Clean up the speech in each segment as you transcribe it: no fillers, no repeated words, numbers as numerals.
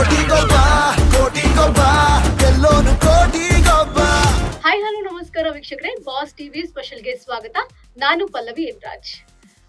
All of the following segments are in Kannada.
ಕೋಟಿಗೊಬ್ಬ ಕೋಟಿಗೊಬ್ಬ ಗೆಲ್ಲೋನು ಕೋಟಿಗೊಬ್ಬ. ಹಾಯ್ ಹಲೋ ನಮಸ್ಕಾರ ವೀಕ್ಷಕರೇ, ಬಾಸ್ ಟಿವಿ ಸ್ಪೆಷಲ್ಗೆ ಸ್ವಾಗತ. ನಾನು ಪಲ್ಲವಿ ಎನ್ರಾಜ್.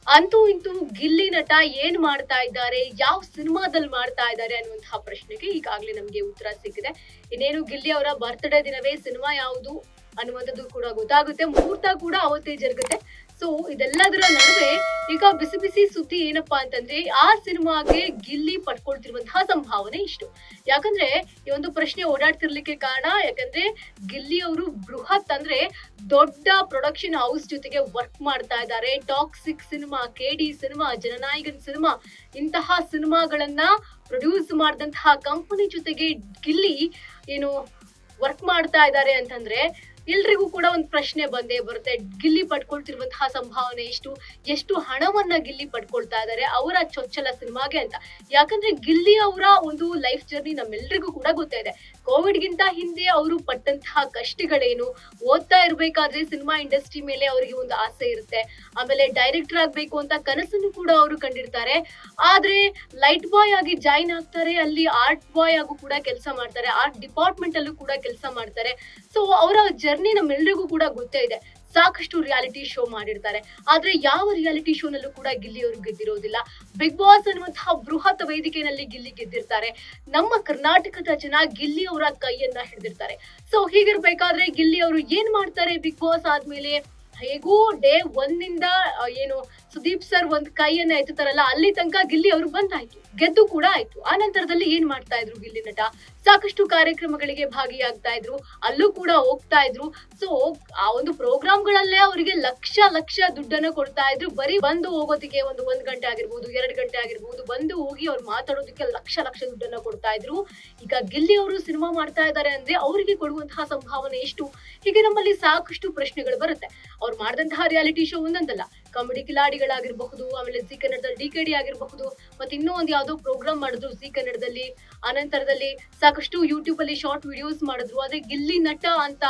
ಅಂತೂ ಇಂತೂ ಗಿಲ್ಲಿ ನಟ ಏನ್ ಮಾಡ್ತಾ ಇದ್ದಾರೆ, ಯಾವ ಸಿನಿಮಾದಲ್ಲಿ ಮಾಡ್ತಾ ಇದ್ದಾರೆ ಅನ್ನುವಂತಹ ಪ್ರಶ್ನೆಗೆ ಈಗಾಗಲೇ ನಮ್ಗೆ ಉತ್ತರ ಸಿಕ್ಕಿದೆ. ಇನ್ನೇನು ಗಿಲ್ಲಿ ಅವರ ಬರ್ತ್ಡೇ ದಿನವೇ ಸಿನಿಮಾ ಯಾವುದು ಅನ್ನುವಂಥದ್ದು ಕೂಡ ಗೊತ್ತಾಗುತ್ತೆ. ಮುಹೂರ್ತ ಕೂಡ ಅವತ್ತೇ ಜರುಗುತ್ತೆ. ಸೊ ಇದೆಲ್ಲದರ ನಡುವೆ ಈಗ ಬಿಸಿ ಬಿಸಿ ಸುದ್ದಿ ಏನಪ್ಪಾ ಅಂತಂದ್ರೆ, ಆ ಸಿನಿಮಾಗೆ ಗಿಲ್ಲಿ ಪಡ್ಕೊಳ್ತಿರುವಂತಹ ಸಂಭಾವನೆ ಇಷ್ಟು. ಯಾಕಂದ್ರೆ ಈ ಒಂದು ಪ್ರಶ್ನೆ ಓಡಾಡ್ತಿರ್ಲಿಕ್ಕೆ ಕಾರಣ, ಯಾಕಂದ್ರೆ ಗಿಲ್ಲಿ ಅವರು ಬೃಹತ್ ಅಂದ್ರೆ ದೊಡ್ಡ ಪ್ರೊಡಕ್ಷನ್ ಹೌಸ್ ಜೊತೆಗೆ ವರ್ಕ್ ಮಾಡ್ತಾ ಇದ್ದಾರೆ. Toxic cinema, KD cinema, Jananayagan cinema, ಇಂತಹ ಸಿನಿಮಾಗಳನ್ನ ಪ್ರೊಡ್ಯೂಸ್ ಮಾಡಿದಂತಹ ಕಂಪನಿ ಜೊತೆಗೆ ಗಿಲ್ಲಿ ಏನು ವರ್ಕ್ ಮಾಡ್ತಾ ಇದ್ದಾರೆ ಅಂತಂದ್ರೆ ಎಲ್ರಿಗೂ ಕೂಡ ಒಂದು ಪ್ರಶ್ನೆ ಬಂದೇ ಬರುತ್ತೆ. ಗಿಲ್ಲಿ ಪಡ್ಕೊಳ್ತಿರುವಂತಹ ಸಂಭಾವನೆ ಎಷ್ಟು ಹಣವನ್ನ ಗಿಲ್ಲಿ ಪಡ್ಕೊಳ್ತಾ ಇದ್ದಾರೆ ಅವರ ಚೊಚ್ಚಲ ಸಿನಿಮಾಗೆ ಅಂತ. ಯಾಕಂದ್ರೆ ಗಿಲ್ಲಿ ಅವರ ಒಂದು ಲೈಫ್ ಜರ್ನಿ ನಮ್ಮೆಲ್ರಿಗೂ ಕೂಡ ಗೊತ್ತಿದೆ. ಕೋವಿಡ್ ಗಿಂತ ಹಿಂದೆ ಅವರು ಪಟ್ಟಂತಹ ಕಷ್ಟಗಳೇನು, ಓದ್ತಾ ಇರ್ಬೇಕಾದ್ರೆ ಸಿನಿಮಾ ಇಂಡಸ್ಟ್ರಿ ಮೇಲೆ ಅವರಿಗೆ ಒಂದು ಆಸೆ ಇರುತ್ತೆ. ಆಮೇಲೆ ಡೈರೆಕ್ಟರ್ ಆಗ್ಬೇಕು ಅಂತ ಕನಸನ್ನು ಕೂಡ ಅವರು ಕಂಡಿರ್ತಾರೆ. ಆದ್ರೆ ಲೈಟ್ ಬಾಯ್ ಆಗಿ ಜಾಯಿನ್ ಆಗ್ತಾರೆ, ಅಲ್ಲಿ ಆರ್ಟ್ ಬಾಯ್ ಆಗು ಕೂಡ ಕೆಲಸ ಮಾಡ್ತಾರೆ, ಆರ್ಟ್ ಡಿಪಾರ್ಟ್ಮೆಂಟ್ ಅಲ್ಲೂ ಕೂಡ ಕೆಲಸ ಮಾಡ್ತಾರೆ. ಸೊ ಅವರ ಜರ್ನಿ ನಮ್ಮೆಲ್ರಿಗೂ ಕೂಡ ಗೊತ್ತೇ ಇದೆ. ಸಾಕಷ್ಟು ರಿಯಾಲಿಟಿ ಶೋ ಮಾಡಿರ್ತಾರೆ. ಆದ್ರೆ ಯಾವ ರಿಯಾಲಿಟಿ ಶೋ ನಲ್ಲೂ ಕೂಡ ಗಿಲ್ಲಿ ಅವರು ಗೆದ್ದಿರೋದಿಲ್ಲ. ಬಿಗ್ ಬಾಸ್ ಅನ್ನುವಂತಹ ಬೃಹತ್ ವೇದಿಕೆಯಲ್ಲಿ ಗಿಲ್ಲಿ ಗೆದ್ದಿರ್ತಾರೆ. ನಮ್ಮ ಕರ್ನಾಟಕದ ಜನ ಗಿಲ್ಲಿ ಅವರ ಕೈಯನ್ನ ಹಿಡಿದಿರ್ತಾರೆ. ಸೊ ಹೀಗಿರ್ಬೇಕಾದ್ರೆ ಗಿಲ್ಲಿ ಅವರು ಏನ್ ಮಾಡ್ತಾರೆ ಬಿಗ್ ಬಾಸ್ ಆದ್ಮೇಲೆ? ಹೇಗೂ ಡೇ ಒಂದಿಂದ ಏನು ಸುದೀಪ್ ಸರ್ ಒಂದ್ ಕೈಯನ್ನ ಎತ್ತುತ್ತಾರಲ್ಲ, ಅಲ್ಲಿ ತನಕ ಗಿಲ್ಲಿ ಅವರು ಬಂದಾಯ್ತು, ಗೆದ್ದು ಕೂಡ ಆಯ್ತು. ಆ ನಂತರದಲ್ಲಿ ಏನ್ ಮಾಡ್ತಾ ಇದ್ರು ಗಿಲ್ಲಿ ನಟ? ಸಾಕಷ್ಟು ಕಾರ್ಯಕ್ರಮಗಳಿಗೆ ಭಾಗಿಯಾಗ್ತಾ ಇದ್ರು, ಅಲ್ಲೂ ಕೂಡ ಹೋಗ್ತಾ ಇದ್ರು. ಸೊ ಆ ಒಂದು ಪ್ರೋಗ್ರಾಮ್ಗಳಲ್ಲೇ ಅವರಿಗೆ ಲಕ್ಷ ಲಕ್ಷ ದುಡ್ಡನ್ನ ಕೊಡ್ತಾ ಇದ್ರು. ಬರೀ ಬಂದು ಹೋಗೋದಕ್ಕೆ ಒಂದು 1 ಗಂಟೆ ಆಗಿರ್ಬೋದು, 2 ಗಂಟೆ ಆಗಿರ್ಬೋದು, ಬಂದು ಹೋಗಿ ಅವ್ರು ಮಾತಾಡೋದಕ್ಕೆ ಲಕ್ಷ ಲಕ್ಷ ದುಡ್ಡನ್ನ ಕೊಡ್ತಾ ಇದ್ರು. ಈಗ ಗಿಲ್ಲಿ ಅವರು ಸಿನಿಮಾ ಮಾಡ್ತಾ ಇದ್ದಾರೆ ಅಂದ್ರೆ ಅವರಿಗೆ ಕೊಡುವಂತಹ ಸಂಭಾವನೆ ಎಷ್ಟು? ಹೀಗೆ ನಮ್ಮಲ್ಲಿ ಸಾಕಷ್ಟು ಪ್ರಶ್ನೆಗಳು ಬರುತ್ತೆ. ಅವ್ರು ಮಾಡಿದಂತಹ ರಿಯಾಲಿಟಿ ಶೋ ಒಂದೊಂದಲ್ಲ, ಕಾಮಿಡಿ ಕಿಲಾಡಿಗಳಾಗಿರ್ಬಹುದು, ಆಮೇಲೆ ಜಿ ಕನ್ನಡದಲ್ಲಿ DKD ಆಗಿರಬಹುದು, ಮತ್ತೆ ಇನ್ನೂ ಒಂದು ಯಾವ್ದೋ ಪ್ರೋಗ್ರಾಮ್ ಮಾಡಿದ್ರು ಜಿ ಕನ್ನಡದಲ್ಲಿ. ಆನಂತರದಲ್ಲಿ ಸಾಕಷ್ಟು ಯೂಟ್ಯೂಬ್ ಅಲ್ಲಿ ಶಾರ್ಟ್ ವಿಡಿಯೋಸ್ ಮಾಡಿದ್ರು. ಆದ್ರೆ ಗಿಲ್ಲಿ ನಟ ಅಂತ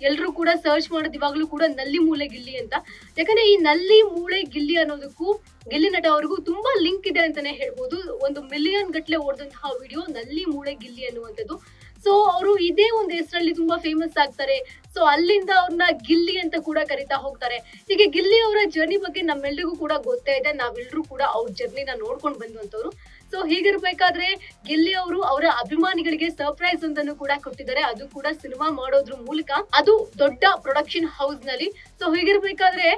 ಎಲ್ರು ಕೂಡ ಸರ್ಚ್ ಮಾಡೋದು ಇವಾಗ್ಲೂ ಕೂಡ ನಲ್ಲಿ ಮೂಳೆ ಗಿಲ್ಲಿ ಅಂತ. ಯಾಕಂದ್ರೆ ಈ ನಲ್ಲಿ ಮೂಳೆ ಗಿಲ್ಲಿ ಅನ್ನೋದಕ್ಕೂ ಗಿಲ್ಲಿ ನಟ ಅವ್ರಿಗೂ ತುಂಬಾ ಲಿಂಕ್ ಇದೆ ಅಂತಾನೆ ಹೇಳ್ಬೋದು. 1 ಮಿಲಿಯನ್ ಗಟ್ಲೆ ಓಡಿದಂತಹ ವಿಡಿಯೋ ನಲ್ಲಿ ಮೂಳೆ ಗಿಲ್ಲಿ ಅನ್ನುವಂಥದ್ದು. ಸೊ ಅವರು ಇದೇ ಒಂದು ಹೆಸರಲ್ಲಿ ತುಂಬಾ ಫೇಮಸ್ ಆಗ್ತಾರೆ. ಸೊ ಅಲ್ಲಿಂದ ಅವ್ರನ್ನ ಗಿಲ್ಲಿ ಅಂತ ಕೂಡ ಕರಿತಾ ಹೋಗ್ತಾರೆ. ಹೀಗೆ ಗಿಲ್ಲಿ ಅವರ ಜರ್ನಿ ಬಗ್ಗೆ ನಮ್ಮೆಲ್ರಿಗೂ ಕೂಡ ಗೊತ್ತೇ ಇದೆ. ನಾವೆಲ್ಲರೂ ಕೂಡ ಅವ್ರ ಜರ್ನಿನ ನೋಡ್ಕೊಂಡು ಬಂದಂತವ್ರು. ಸೊ ಹೀಗಿರ್ಬೇಕಾದ್ರೆ ಗಿಲ್ಲಿ ಅವರು ಅವರ ಅಭಿಮಾನಿಗಳಿಗೆ ಸರ್ಪ್ರೈಸ್ ಒಂದನ್ನು ಕೂಡ ಕೊಟ್ಟಿದ್ದಾರೆ. ಅದು ಕೂಡ ಸಿನಿಮಾ ಮಾಡೋದ್ರ ಮೂಲಕ, ಅದು ದೊಡ್ಡ ಪ್ರೊಡಕ್ಷನ್ ಹೌಸ್ ನಲ್ಲಿ. ಸೊ ಹೀಗಿರ್ಬೇಕಾದ್ರೆ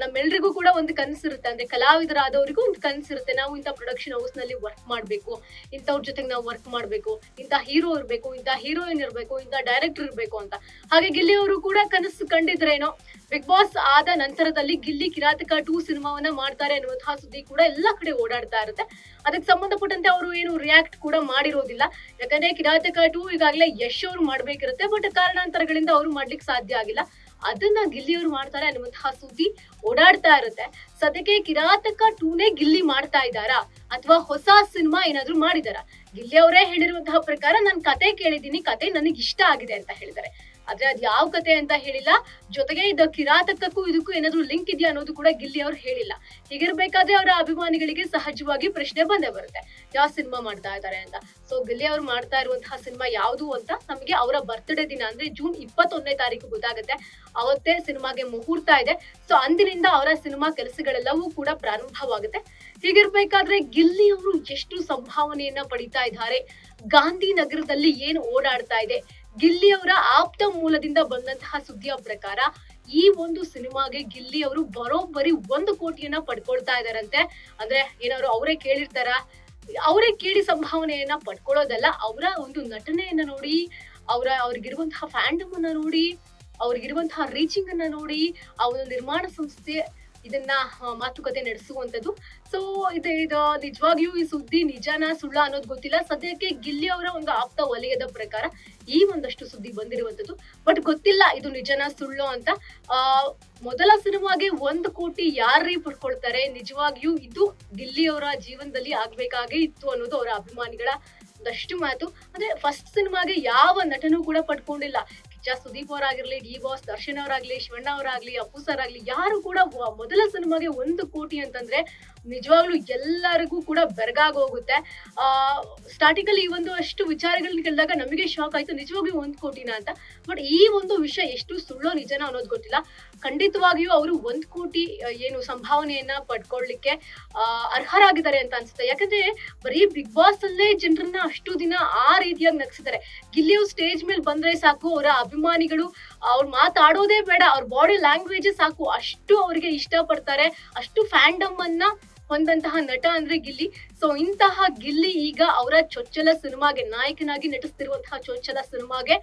ನಮ್ಮೆಲ್ರಿಗೂ ಕೂಡ ಒಂದು ಕನಸಿರುತ್ತೆ, ಅಂದ್ರೆ ಕಲಾವಿದರಾದವರಿಗೂ ಒಂದು ಕನಸಿರುತ್ತೆ, ನಾವು ಇಂಥ ಪ್ರೊಡಕ್ಷನ್ ಹೌಸ್ ನಲ್ಲಿ ವರ್ಕ್ ಮಾಡ್ಬೇಕು, ಇಂಥವ್ರ ಜೊತೆಗೆ ನಾವು ವರ್ಕ್ ಮಾಡ್ಬೇಕು, ಇಂಥ ಹೀರೋ ಇರ್ಬೇಕು, ಇಂಥ ಹೀರೋಯಿನ್ ಇರ್ಬೇಕು, ಇಂಥ ಡೈರೆಕ್ಟರ್ ಇರ್ಬೇಕು ಅಂತ. ಹಾಗೆ ಗಿಲ್ಲಿ ಅವರು ಕೂಡ ಕನಸು ಕಂಡಿದ್ರೇನೋ. ಬಿಗ್ ಬಾಸ್ ಆದ ನಂತರದಲ್ಲಿ ಗಿಲ್ಲಿ ಕಿರಾತಕ 2 ಸಿನಿಮಾವನ್ನ ಮಾಡ್ತಾರೆ ಅನ್ನುವಂತಹ ಸುದ್ದಿ ಕೂಡ ಎಲ್ಲಾ ಕಡೆ ಓಡಾಡ್ತಾ ಇರುತ್ತೆ. ಅದಕ್ಕೆ ಸಂಬಂಧಪಟ್ಟಂತೆ ಅವರು ಏನು ರಿಯಾಕ್ಟ್ ಕೂಡ ಮಾಡಿರೋದಿಲ್ಲ. ಯಾಕಂದ್ರೆ ಕಿರಾತಕ 2 ಈಗಾಗಲೇ ಯಶ್ ಅವ್ರು ಮಾಡ್ಬೇಕಿರುತ್ತೆ, ಬಟ್ ಕಾರಣಾಂತರಗಳಿಂದ ಅವರು ಮಾಡ್ಲಿಕ್ಕೆ ಸಾಧ್ಯ ಆಗಿಲ್ಲ. ಅದನ್ನ ಗಿಲ್ಲಿ ಅವರು ಮಾಡ್ತಾರೆ ಅನ್ನುವಂತಹ ಸುದ್ದಿ ಓಡಾಡ್ತಾ ಇರುತ್ತೆ. ಸದ್ಯಕ್ಕೆ ಕಿರಾತಕ 2ನೇ ಗಿಲ್ಲಿ ಮಾಡ್ತಾ ಇದ್ದಾರಾ ಅಥವಾ ಹೊಸ ಸಿನಿಮಾ ಏನಾದ್ರು ಮಾಡಿದಾರಾ? ಗಿಲ್ಲಿ ಅವರೇ ಹೇಳಿರುವಂತಹ ಪ್ರಕಾರ ನಾನು ಕತೆ ಕೇಳಿದ್ದೀನಿ, ಕತೆ ನನಗೆ ಇಷ್ಟ ಆಗಿದೆ ಅಂತ ಹೇಳಿದ್ದಾರೆ. ಆದ್ರೆ ಅದ್ ಯಾವ ಕತೆ ಅಂತ ಹೇಳಿಲ್ಲ. ಜೊತೆಗೆ ಇದ್ದ ಕಿರಾತಕಕ್ಕೂ ಇದಕ್ಕೂ ಏನಾದ್ರು ಲಿಂಕ್ ಇದೆಯಾ ಅನ್ನೋದು ಕೂಡ ಗಿಲ್ಲಿ ಅವ್ರು ಹೇಳಿಲ್ಲ. ಹೀಗಿರ್ಬೇಕಾದ್ರೆ ಅವರ ಅಭಿಮಾನಿಗಳಿಗೆ ಸಹಜವಾಗಿ ಪ್ರಶ್ನೆ ಬಂದೇ ಬರುತ್ತೆ, ಯಾವ ಸಿನಿಮಾ ಮಾಡ್ತಾ ಇದ್ದಾರೆ ಅಂತ. ಸೊ ಗಿಲ್ಲಿ ಅವ್ರು ಮಾಡ್ತಾ ಇರುವಂತಹ ಸಿನಿಮಾ ಯಾವುದು ಅಂತ ನಮಗೆ ಅವರ ಬರ್ತ್ಡೇ ದಿನ ಅಂದ್ರೆ ಜೂನ್ 21ನೇ ತಾರೀಕು ಗೊತ್ತಾಗುತ್ತೆ. ಅವತ್ತೇ ಸಿನಿಮಾಗೆ ಮುಹೂರ್ತ ಇದೆ. ಸೊ ಅಂದಿನಿಂದ ಅವರ ಸಿನಿಮಾ ಕೆಲಸಗಳೆಲ್ಲವೂ ಕೂಡ ಪ್ರಾರಂಭವಾಗುತ್ತೆ. ಹೀಗಿರ್ಬೇಕಾದ್ರೆ ಗಿಲ್ಲಿ ಅವರು ಎಷ್ಟು ಸಂಭಾವನೆಯನ್ನ ಪಡಿತಾ ಇದ್ದಾರೆ, ಗಾಂಧಿನಗರದಲ್ಲಿ ಏನು ಓಡಾಡ್ತಾ ಇದೆ? ಗಿಲ್ಲಿ ಅವರ ಆಪ್ತ ಮೂಲದಿಂದ ಬಂದಂತಹ ಸುದ್ದಿಯ ಪ್ರಕಾರ ಈ ಒಂದು ಸಿನಿಮಾಗೆ ಗಿಲ್ಲಿ ಅವರು ಬರೋಬ್ಬರಿ 1 ಕೋಟಿಯನ್ನ ಪಡ್ಕೊಳ್ತಾ ಇದಾರಂತೆ. ಅಂದ್ರೆ ಏನಾದ್ರು ಅವರೇ ಕೇಳಿರ್ತಾರ? ಅವರೇ ಕೇಳಿ ಸಂಭಾವನೆಯನ್ನ ಪಡ್ಕೊಳ್ಳೋದಲ್ಲ, ಅವರ ಒಂದು ನಟನೆಯನ್ನ ನೋಡಿ, ಅವ್ರಿಗಿರುವಂತಹ ಫ್ಯಾಂಡಮ್ ಅನ್ನ ನೋಡಿ, ಅವ್ರಿಗಿರುವಂತಹ ರೀಚಿಂಗ್ ಅನ್ನ ನೋಡಿ, ಆ ಒಂದು ನಿರ್ಮಾಣ ಸಂಸ್ಥೆ ಇದನ್ನ ಮಾತುಕತೆ ನಡೆಸುವಂತದ್ದು. ಸೊ ಇದು ನಿಜವಾಗಿಯೂ ಈ ಸುದ್ದಿ ನಿಜಾನ ಸುಳ್ಳ ಅನ್ನೋದು ಗೊತ್ತಿಲ್ಲ. ಸದ್ಯಕ್ಕೆ ಗಿಲ್ಲಿ ಅವರ ಒಂದು ಆಪ್ತ ವಲಯದ ಪ್ರಕಾರ ಈ ಒಂದಷ್ಟು ಸುದ್ದಿ ಬಂದಿರುವಂತದ್ದು, ಬಟ್ ಗೊತ್ತಿಲ್ಲ ಇದು ನಿಜಾನ ಸುಳ್ಳು ಅಂತ. ಮೊದಲ ಸಿನಿಮಾಗೆ 1 ಕೋಟಿ ಯಾರೇ ಪಡ್ಕೊಳ್ತಾರೆ? ನಿಜವಾಗಿಯೂ ಇದು ಗಿಲ್ಲಿ ಅವರ ಜೀವನದಲ್ಲಿ ಆಗ್ಬೇಕಾಗೇ ಇತ್ತು ಅನ್ನೋದು ಅವರ ಅಭಿಮಾನಿಗಳ ಒಂದಷ್ಟು ಮಾತು. ಅಂದ್ರೆ ಫಸ್ಟ್ ಸಿನಿಮಾಗೆ ಯಾವ ನಟನೂ ಕೂಡ ಪಡ್ಕೊಂಡಿಲ್ಲ. ಕಿಚ್ಚ ಸುದೀಪ್ ಅವರಾಗಿರ್ಲಿ, ಡಿ ಬಾಸ್ ದರ್ಶನ್ ಅವರಾಗ್ಲಿ, ಶಿವಣ್ಣ ಅವರಾಗ್ಲಿ, ಅಪ್ಪು ಸರ್ ಆಗ್ಲಿ, ಯಾರು ಕೂಡ ಮೊದಲ ಸಿನಿಮಾಗೆ 1 ಕೋಟಿ ಅಂತಂದ್ರೆ ನಿಜವಾಗ್ಲೂ ಎಲ್ಲರಿಗೂ ಕೂಡ ಬೆರಗಾಗೋಗುತ್ತೆ. ಸ್ಟಾರ್ಟಿಂಗ್ ಅಲ್ಲಿ ಈ ಒಂದು ಅಷ್ಟು ವಿಚಾರಗಳನ್ನ ಕೇಳಿದಾಗ ನಮಗೆ ಶಾಕ್ ಆಯ್ತು, ನಿಜವಾಗ್ಲೂ 1 ಕೋಟಿನ ಅಂತ. ಬಟ್ ಈ ಒಂದು ವಿಷಯ ಎಷ್ಟು ಸುಳ್ಳೋ ನಿಜನ ಅನ್ನೋದು ಗೊತ್ತಿಲ್ಲ. ಖಂಡಿತವಾಗಿಯೂ ಅವರು 1 ಕೋಟಿ ಏನು ಸಂಭಾವನೆಯನ್ನ ಪಡ್ಕೊಳ್ಳಿಕ್ಕೆ ಅರ್ಹರಾಗಿದ್ದಾರೆ ಅಂತ ಅನ್ಸುತ್ತೆ. ಯಾಕಂದ್ರೆ ಬರೀ ಬಿಗ್ ಬಾಸ್ ಅಲ್ಲೇ ಜನರನ್ನ ಅಷ್ಟು ದಿನ ಆ ರೀತಿಯಾಗಿ ನಗ್ಸಿದ್ದಾರೆ. ಗಿಲ್ಲಿ ಅವ್ರು ಸ್ಟೇಜ್ ಮೇಲೆ ಬಂದ್ರೆ ಸಾಕು, ಅವರ ಅಭಿಮಾನಿಗಳು ಅವ್ರು ಮಾತಾಡೋದೇ ಬೇಡ, ಅವ್ರ ಬಾಡಿ ಲ್ಯಾಂಗ್ವೇಜ್ ಸಾಕು, ಅಷ್ಟು ಅವ್ರಿಗೆ ಇಷ್ಟ ಪಡ್ತಾರೆ. ಅಷ್ಟು ಫ್ಯಾಂಡಮ್ ಅನ್ನ ಹೊಂದಂತಹ ನಟ ಅಂದ್ರೆ ಗಿಲ್ಲಿ. ಸೊ ಇಂತಹ ಗಿಲ್ಲಿ ಈಗ ಅವರ ಚೊಚ್ಚಲ ಸಿನಿಮಾಗೆ ನಾಯಕನಾಗಿ ನಟಿಸ್ತಿರುವಂತಹ ಚೊಚ್ಚಲ ಸಿನಿಮಾಗೆ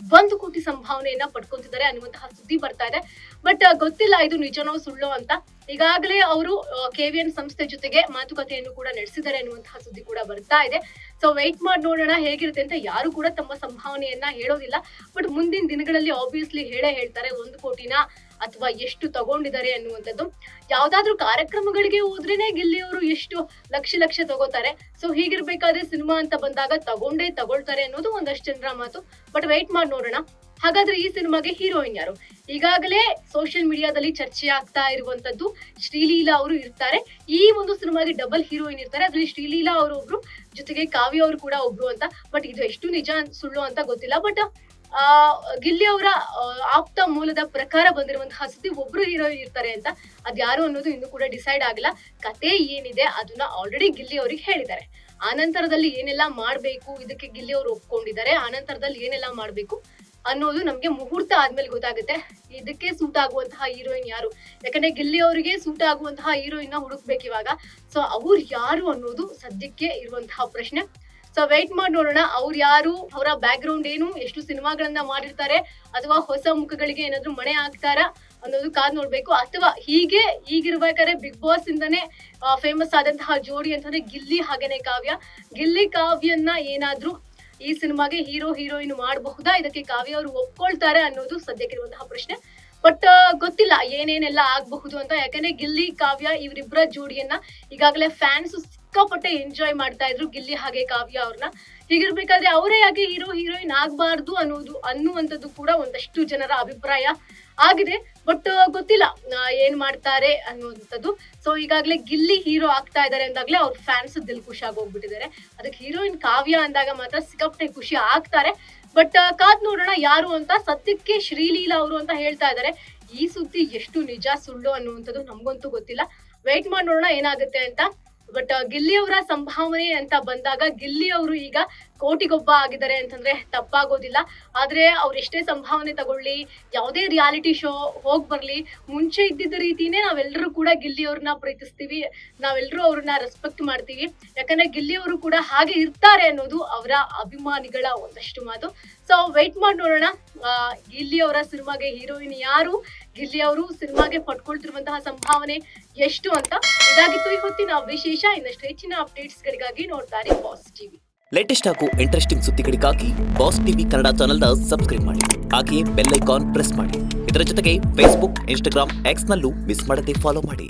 1 ಕೋಟಿ ಸಂಭಾವನೆಯನ್ನ ಪಡ್ಕೊಂತಿದ್ದಾರೆ ಅನ್ನುವಂತಹ ಸುದ್ದಿ ಬರ್ತಾ ಇದೆ. ಬಟ್ ಗೊತ್ತಿಲ್ಲ ಇದು ನಿಜನೋ ಸುಳ್ಳೋ ಅಂತ. ಈಗಾಗಲೇ ಅವರು KVN ಸಂಸ್ಥೆ ಜೊತೆಗೆ ಮಾತುಕತೆಯನ್ನು ಕೂಡ ನಡೆಸಿದ್ದಾರೆ ಅನ್ನುವಂತಹ ಸುದ್ದಿ ಕೂಡ ಬರ್ತಾ ಇದೆ. ಸೊ ವೆಯ್ಟ್ ಮಾಡಿ ನೋಡೋಣ ಹೇಗಿರುತ್ತೆ ಅಂತ. ಯಾರು ಕೂಡ ತಮ್ಮ ಸಂಭಾವನೆಯನ್ನ ಹೇಳೋದಿಲ್ಲ. ಬಟ್ ಮುಂದಿನ ದಿನಗಳಲ್ಲಿ ಆಬ್ವಿಯಸ್ಲಿ ಹೇಳ್ತಾರೆ 1 ಕೋಟಿನ ಅಥವಾ ಎಷ್ಟು ತಗೊಂಡಿದ್ದಾರೆ ಅನ್ನುವಂಥದ್ದು. ಯಾವ್ದಾದ್ರು ಕಾರ್ಯಕ್ರಮಗಳಿಗೆ ಹೋದ್ರೇನೆ ಗಿಲ್ಲಿ ಅವರು ಎಷ್ಟು ಲಕ್ಷ ತಗೋತಾರೆ. ಸೊ ಹೀಗಿರ್ಬೇಕಾದ್ರೆ ಸಿನಿಮಾ ಅಂತ ಬಂದಾಗ ತಗೊಳ್ತಾರೆ ಅನ್ನೋದು ಒಂದಷ್ಟು ಜನರ ಮಾತು. ಬಟ್ ವೆಯ್ಟ್ ಮಾಡಿ ನೋಡೋಣ. ಹಾಗಾದ್ರೆ ಈ ಸಿನಿಮಾಗೆ ಹೀರೋಯಿನ್ ಯಾರು? ಈಗಾಗಲೇ ಸೋಷಿಯಲ್ ಮೀಡಿಯಾದಲ್ಲಿ ಚರ್ಚೆ ಆಗ್ತಾ ಇರುವಂತದ್ದು ಶ್ರೀಲೀಲಾ ಅವರು ಇರ್ತಾರೆ. ಈ ಒಂದು ಸಿನಿಮಾಗೆ ಡಬಲ್ ಹೀರೋಯಿನ್ ಇರ್ತಾರೆ. ಅದ್ರಲ್ಲಿ ಶ್ರೀಲೀಲಾ ಅವರು ಒಬ್ರು, ಜೊತೆಗೆ ಕಾವ್ಯ ಅವರು ಕೂಡ ಒಬ್ರು ಅಂತ. ಬಟ್ ಇದು ಎಷ್ಟು ನಿಜ ಸುಳ್ಳು ಅಂತ ಗೊತ್ತಿಲ್ಲ. ಬಟ್ ಗಿಲ್ಲಿ ಅವರ ಆಪ್ತ ಮೂಲದ ಪ್ರಕಾರ ಬಂದಿರುವಂತಹ ಸುದ್ದಿ ಒಬ್ರು ಹೀರೋಯಿನ್ ಇರ್ತಾರೆ ಅಂತ. ಅದ್ಯಾರು ಅನ್ನೋದು ಇನ್ನೂ ಕೂಡ ಡಿಸೈಡ್ ಆಗಿಲ್ಲ. ಕತೆ ಏನಿದೆ ಅದನ್ನ ಆಲ್ರೆಡಿ ಗಿಲ್ಲಿ ಅವ್ರಿಗೆ ಹೇಳಿದ್ದಾರೆ. ಆನಂತರದಲ್ಲಿ ಏನೆಲ್ಲ ಮಾಡ್ಬೇಕು, ಇದಕ್ಕೆ ಗಿಲ್ಲಿ ಅವರು ಒಪ್ಕೊಂಡಿದ್ದಾರೆ. ಆನಂತರದಲ್ಲಿ ಏನೆಲ್ಲ ಮಾಡ್ಬೇಕು ಅನ್ನೋದು ನಮ್ಗೆ ಮುಹೂರ್ತ ಆದ್ಮೇಲೆ ಗೊತ್ತಾಗುತ್ತೆ. ಇದಕ್ಕೆ ಸೂಟ್ ಆಗುವಂತಹ ಹೀರೋಯಿನ್ ಯಾರು, ಯಾಕಂದ್ರೆ ಗಿಲ್ಲಿ ಅವರಿಗೆ ಸೂಟ್ ಆಗುವಂತಹ ಹೀರೋಯಿನ್ ಹುಡುಕ್ಬೇಕು ಇವಾಗ. ಸೊ ಅವ್ರು ಯಾರು ಅನ್ನೋದು ಸದ್ಯಕ್ಕೆ ಇರುವಂತಹ ಪ್ರಶ್ನೆ. ಸೊ ವೆಯ್ಟ್ ಮಾಡಿ ನೋಡೋಣ ಅವ್ರು ಯಾರು, ಅವರ ಬ್ಯಾಕ್ ಗ್ರೌಂಡ್ ಏನು, ಎಷ್ಟು ಸಿನಿಮಾಗಳನ್ನ ಮಾಡಿರ್ತಾರೆ, ಅಥವಾ ಹೊಸ ಮುಖಗಳಿಗೆ ಏನಾದ್ರು ಮಣೆ ಹಾಕ್ತಾರಾ ಅನ್ನೋದು ಕಾದ್ ನೋಡ್ಬೇಕು. ಅಥವಾ ಈಗಿರ್ಬೇಕಾದ್ರೆ ಬಿಗ್ ಬಾಸ್ ಇಂದಾನೆ ಫೇಮಸ್ ಆದಂತಹ ಜೋಡಿ ಅಂತಂದ್ರೆ ಗಿಲ್ಲಿ ಹಾಗೇನೆ ಕಾವ್ಯ. ಗಿಲ್ಲಿ ಕಾವ್ಯನ್ನ ಏನಾದ್ರೂ ಈ ಸಿನಿಮಾಗೆ ಹೀರೋಯಿನ್ ಮಾಡಬಹುದಾ, ಇದಕ್ಕೆ ಕಾವ್ಯ ಅವರು ಒಪ್ಕೊಳ್ತಾರೆ ಅನ್ನೋದು ಸದ್ಯಕ್ಕಿರುವಂತಹ ಪ್ರಶ್ನೆ. ಬಟ್ ಗೊತ್ತಿಲ್ಲ ಏನೇನೆಲ್ಲ ಆಗಬಹುದು ಅಂತ. ಯಾಕಂದ್ರೆ ಗಿಲ್ಲಿ ಕಾವ್ಯ ಇವರಿಬ್ಬರ ಜೋಡಿಯನ್ನ ಈಗಾಗಲೇ ಫ್ಯಾನ್ಸ್ ಸಿಕ್ಕಾಪಟ್ಟೆ ಎಂಜಾಯ್ ಮಾಡ್ತಾ ಇದ್ರು, ಗಿಲ್ಲಿ ಹಾಗೆ ಕಾವ್ಯ ಅವ್ರನ್ನ. ಹೀಗಿರ್ಬೇಕಾದ್ರೆ ಅವರೇ ಯಾಕೆ ಹೀರೋಯಿನ್ ಆಗ್ಬಾರ್ದು ಅನ್ನುವಂಥದ್ದು ಕೂಡ ಒಂದಷ್ಟು ಜನರ ಅಭಿಪ್ರಾಯ ಆಗಿದೆ. ಬಟ್ ಗೊತ್ತಿಲ್ಲ ಏನ್ ಮಾಡ್ತಾರೆ ಅನ್ನುವಂಥದ್ದು. ಸೊ ಈಗಾಗಲೇ ಗಿಲ್ಲಿ ಹೀರೋ ಆಗ್ತಾ ಇದಾರೆ ಅಂದಾಗ್ಲೇ ಅವ್ರ ಫ್ಯಾನ್ಸ್ ದಿಲ್ ಖುಷಿ ಆಗೋಗ್ಬಿಟ್ಟಿದ್ದಾರೆ. ಅದಕ್ಕೆ ಹೀರೋಯಿನ್ ಕಾವ್ಯ ಅಂದಾಗ ಮಾತ್ರ ಸಿಕ್ಕಾಪಟ್ಟೆ ಖುಷಿ ಆಗ್ತಾರೆ. ಬಟ್ ಕಾದ್ ನೋಡೋಣ ಯಾರು ಅಂತ. ಸದ್ಯಕ್ಕೆ ಶ್ರೀಲೀಲಾ ಅವರು ಅಂತ ಹೇಳ್ತಾ ಇದ್ದಾರೆ. ಈ ಸುದ್ದಿ ಎಷ್ಟು ನಿಜ ಸುಳ್ಳು ಅನ್ನುವಂಥದ್ದು ನಮ್ಗಂತೂ ಗೊತ್ತಿಲ್ಲ. ವೆಯ್ಟ್ ಮಾಡಿ ನೋಡೋಣ ಏನಾಗುತ್ತೆ ಅಂತ. ಬಟ್ ಗಿಲ್ಲಿ ಅವರ ಸಂಭಾವನೆ ಅಂತ ಬಂದಾಗ ಗಿಲ್ಲಿ ಅವರು ಈಗ ಕೋಟಿಗೊಬ್ಬ ಆಗಿದ್ದಾರೆ ಅಂತಂದ್ರೆ ತಪ್ಪಾಗೋದಿಲ್ಲ. ಆದ್ರೆ ಅವ್ರು ಎಷ್ಟೇ ಸಂಭಾವನೆ ತಗೊಳ್ಳಿ, ಯಾವುದೇ ರಿಯಾಲಿಟಿ ಶೋ ಹೋಗ್ ಬರ್ಲಿ, ಮುಂಚೆ ಇದ್ದಿದ್ದ ರೀತಿನೇ ನಾವೆಲ್ಲರೂ ಕೂಡ ಗಿಲ್ಲಿ ಅವ್ರನ್ನ ಪ್ರೀತಿಸ್ತೀವಿ, ನಾವೆಲ್ಲರೂ ಅವ್ರನ್ನ ರೆಸ್ಪೆಕ್ಟ್ ಮಾಡ್ತೀವಿ. ಯಾಕಂದ್ರೆ ಗಿಲ್ಲಿ ಅವರು ಕೂಡ ಹಾಗೆ ಇರ್ತಾರೆ ಅನ್ನೋದು ಅವರ ಅಭಿಮಾನಿಗಳ ಒಂದಷ್ಟು ಮಾತು. ಸೊ ವೆಯ್ಟ್ ಮಾಡಿ ನೋಡೋಣ ಗಿಲ್ಲಿ ಅವರ ಸಿನಿಮಾಗೆ ಹೀರೋಯಿನ್ ಯಾರು, ಗಿಲ್ಲಿ ಅವರು ಸಿನಿಮಾಗೆ ಪಡ್ಕೊಳ್ತಿರುವಂತಹ ಸಂಭಾವನೆ ಎಷ್ಟು ಅಂತ. ಇದಾಗಿತ್ತು ಈ ಹೊತ್ತಿನ ವಿಶೇಷ. ಇನ್ನಷ್ಟು ಹೆಚ್ಚಿನ ಅಪ್ಡೇಟ್ಸ್ ಗಳಿಗಾಗಿ ನೋಡ್ತಾ ಇರಿ ಬಾಸ್ ಟಿವಿ. ಲೇಟೆಸ್ಟ್ ಹಾಗೂ ಇಂಟ್ರೆಸ್ಟಿಂಗ್ ಸುದ್ದಿಗಳಿಗಾಗಿ ಬಾಸ್ ಟಿವಿ ಕನ್ನಡ ಚಾನೆಲ್ನ ಸಬ್ಸ್ಕ್ರೈಬ್ ಮಾಡಿ. ಹಾಗೆಯೇ ಬೆಲ್ ಐಕಾನ್ ಪ್ರೆಸ್ ಮಾಡಿ. ಇದರ ಜೊತೆಗೆ ಫೇಸ್ಬುಕ್, ಇನ್ಸ್ಟಾಗ್ರಾಮ್, ಎಕ್ಸ್ ನಲ್ಲೂ ಮಿಸ್ ಮಾಡದೆ ಫಾಲೋ ಮಾಡಿ.